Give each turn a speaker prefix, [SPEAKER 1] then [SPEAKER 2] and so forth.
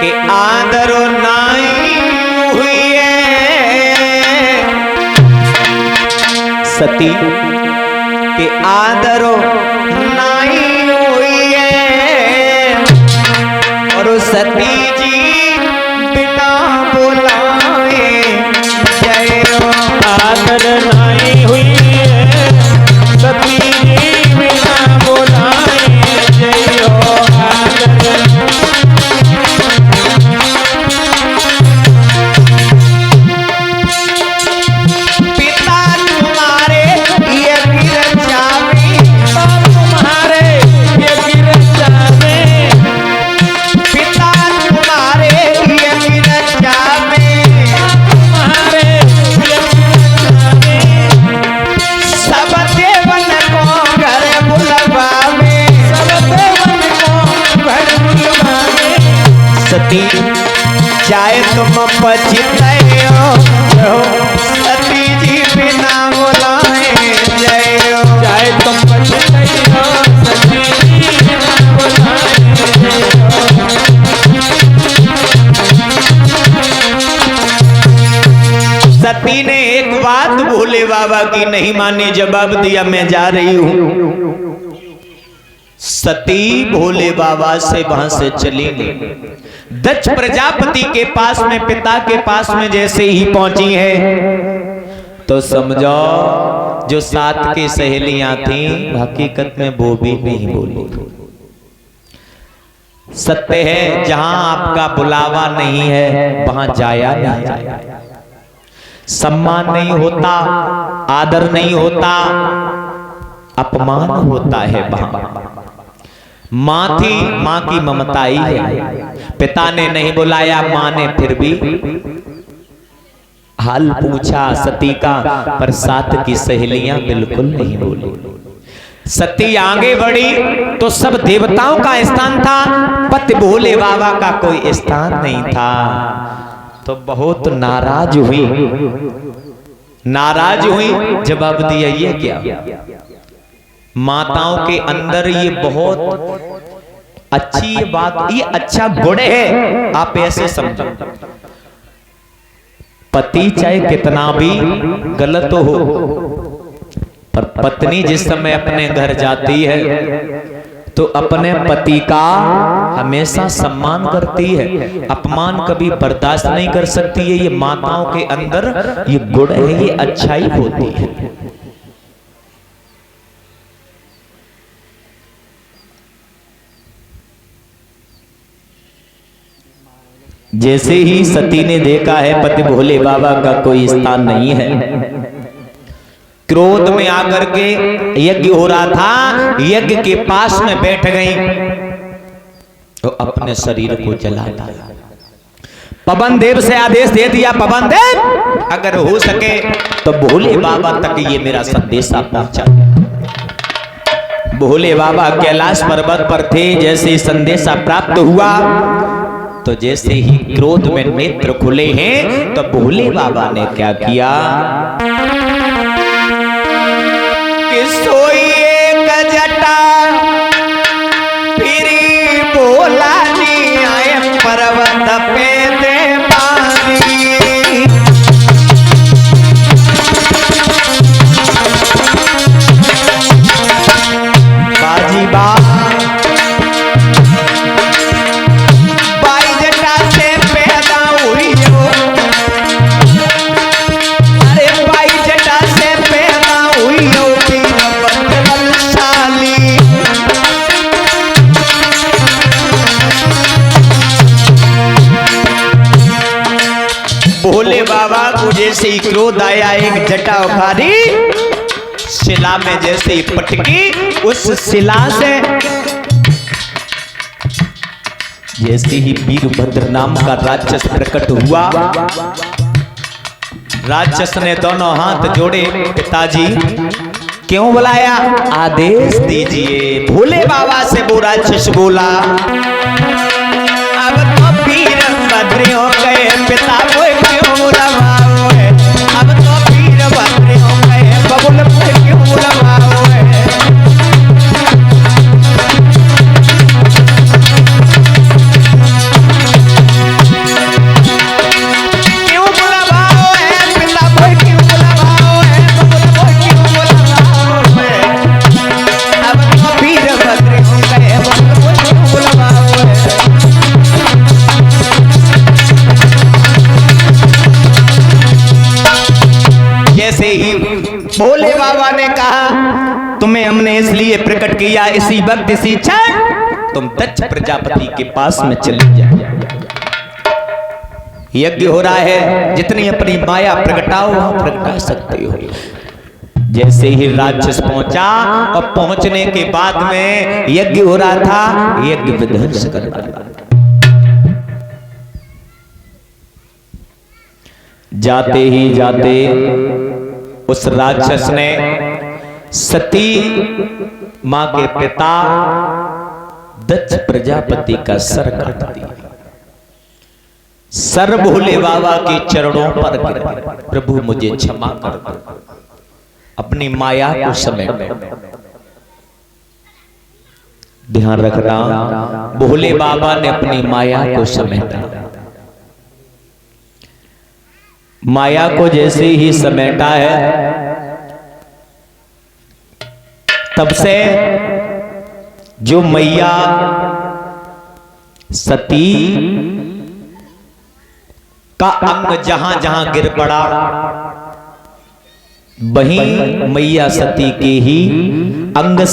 [SPEAKER 1] के आदरो नाई हुई सती के आदरो नाई हुई और सती जी बिना बुलाए जय
[SPEAKER 2] आदर नाई हुई सती जी बिना बुलाए जय हो आदर।
[SPEAKER 1] पिता तुम्हारे ये गिर जावे,
[SPEAKER 2] तुम्हारे ये गिर जावे,
[SPEAKER 1] पिता तुम्हारे ये गिर जावे,
[SPEAKER 2] तुम्हारे ये गिर जावे,
[SPEAKER 1] सब देवन को घर बुलवावे,
[SPEAKER 2] सब देवन को घर बुलवावे।
[SPEAKER 1] सती चाहे तुम पछताए हो, सती जी बिना बुलाए जय हो।
[SPEAKER 2] चाहे तुम पछताई हो, सती जी बिना बुलाए जय हो।
[SPEAKER 1] सती ने एक बात भोले बाबा की नहीं मानी, जवाब दिया मैं जा रही हूं। सती भोले बाबा से वहां से चली गई। दक्ष प्रजापति के पास में, पिता के पास में जैसे ही पहुंची है तो समझो जो साथ की सहेलियां थी हकीकत में वो भी नहीं बोली। सत्य है जहां आपका बुलावा नहीं है वहां जाया नहीं जाया, सम्मान नहीं होता, आदर नहीं होता, अपमान होता है वहां। मां थी, मां की ममता ही है। पिता ने नहीं बुलाया, मां ने फिर भी हाल पूछा सती का, पर साथ की सहेलियां बिल्कुल नहीं बोली। सती आगे बढ़ी तो सब देवताओं का स्थान था, पति भोले बाबा का कोई स्थान नहीं था। तो बहुत नाराज हुई, नाराज हुई। जवाब दिया ये क्या, माताओं के अंदर ये बहुत अच्छी ये बात, ये अच्छा गुण है। आप ऐसे समझो, पति चाहे कितना भी गलत हो, पर पत्नी जिस समय अपने घर जाती है तो अपने पति का हमेशा सम्मान करती है, अपमान कभी बर्दाश्त नहीं कर सकती है। ये माताओं के अंदर ये गुण है, ये अच्छाई होती है। जैसे ही सती ने देखा है पति भोले बाबा का कोई स्थान नहीं है, क्रोध में आकर के यज्ञ हो रहा था, यज्ञ के पास में बैठ गई तो अपने शरीर को जला डाला। पवन देव से आदेश दे दिया, पवन देव अगर हो सके तो भोले बाबा तक ये मेरा संदेशा पहुंचा। भोले बाबा कैलाश पर्वत पर थे, जैसे संदेशा प्राप्त हुआ तो जैसे ही क्रोध में नेत्र खुले हैं तो भोले बाबा ने क्या किया कि सोई एक जटा फिर बोला जी आए पर्वत पे दे पानी। बाजी बा भोले बाबा को जैसे ही क्रोध आया, एक जटा उखाड़ी, शिला में जैसे ही पटकी, उस शिला से जैसे ही वीरभद्र नाम का राक्षस प्रकट हुआ। राक्षस ने दोनों हाथ जोड़े, पिताजी क्यों बुलाया, आदेश दीजिए। भोले बाबा से वो राक्षस बोला, अब तो वीरभद्र हो गए, पिता को क्यों बुलाओ है, अब तो वीरभद्र हो गए, बबुल को क्यों बुलाओ है। भोले बाबा ने कहा तुम्हें हमने इसलिए प्रकट किया, इसी वक्त इसी क्षण तुम दक्ष प्रजापति के पास में चले जाओ। यज्ञ हो रहा है, जितनी अपनी माया प्रगटाओ वहां प्रगटा सकते हो। जैसे ही राक्षस पहुंचा और पहुंचने के बाद में यज्ञ हो रहा था, यज्ञ विध्वंस कर डाला। जाते ही जाते उस राक्षस ने सती मां के पिता दक्ष प्रजापति का सर काट दिया। सर भोले बाबा के चरणों पर गिरा, प्रभु मुझे क्षमा कर दो, अपनी माया को समेट। ध्यान रखना, भोले बाबा ने अपनी माया को समेटा। माया को जैसे ही समेटा है, तब से जो मैया सती का अंग जहां जहां गिर पड़ा, वहीं मैया सती के ही अंग